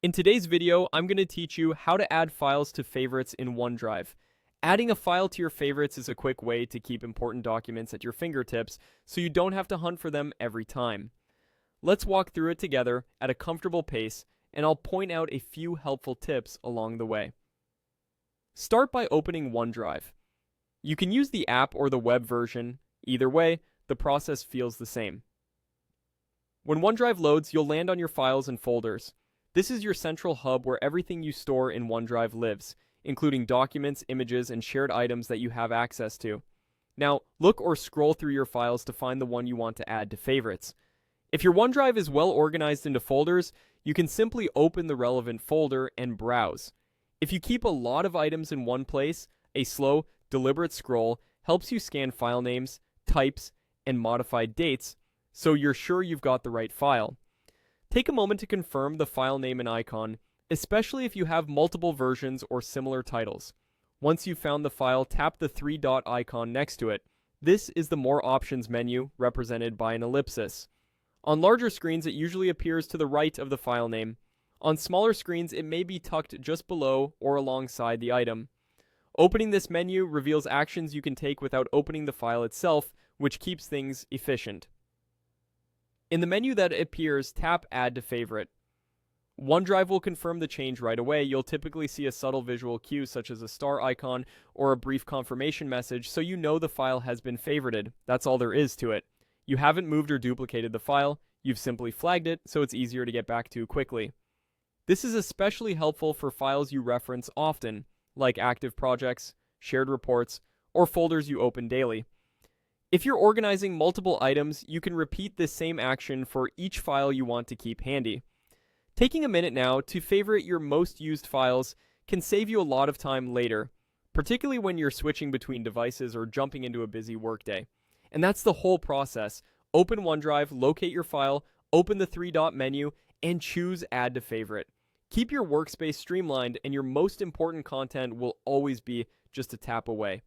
In today's video, I'm going to teach you how to add files to favorites in OneDrive. Adding a file to your favorites is a quick way to keep important documents at your fingertips so you don't have to hunt for them every time. Let's walk through it together at a comfortable pace, and I'll point out a few helpful tips along the way. Start by opening OneDrive. You can use the app or the web version. Either way, the process feels the same. When OneDrive loads, you'll land on your files and folders. This is your central hub where everything you store in OneDrive lives, including documents, images, and shared items that you have access to. Now, look or scroll through your files to find the one you want to add to favorites. If your OneDrive is well organized into folders, you can simply open the relevant folder and browse. If you keep a lot of items in one place, a slow, deliberate scroll helps you scan file names, types, and modified dates, so you're sure you've got the right file. Take a moment to confirm the file name and icon, especially if you have multiple versions or similar titles. Once you've found the file, tap the three-dot icon next to it. This is the More Options menu, represented by an ellipsis. On larger screens, it usually appears to the right of the file name. On smaller screens, it may be tucked just below or alongside the item. Opening this menu reveals actions you can take without opening the file itself, which keeps things efficient. In the menu that appears, tap Add to Favorite. OneDrive will confirm the change right away. You'll typically see a subtle visual cue such as a star icon or a brief confirmation message, so you know the file has been favorited. That's all there is to it. You haven't moved or duplicated the file, you've simply flagged it so it's easier to get back to quickly. This is especially helpful for files you reference often, like active projects, shared reports, or folders you open daily. If you're organizing multiple items, you can repeat this same action for each file you want to keep handy. Taking a minute now to favorite your most used files can save you a lot of time later, particularly when you're switching between devices or jumping into a busy workday. And that's the whole process. Open OneDrive, locate your file, open the three-dot menu, and choose Add to Favorite. Keep your workspace streamlined, and your most important content will always be just a tap away.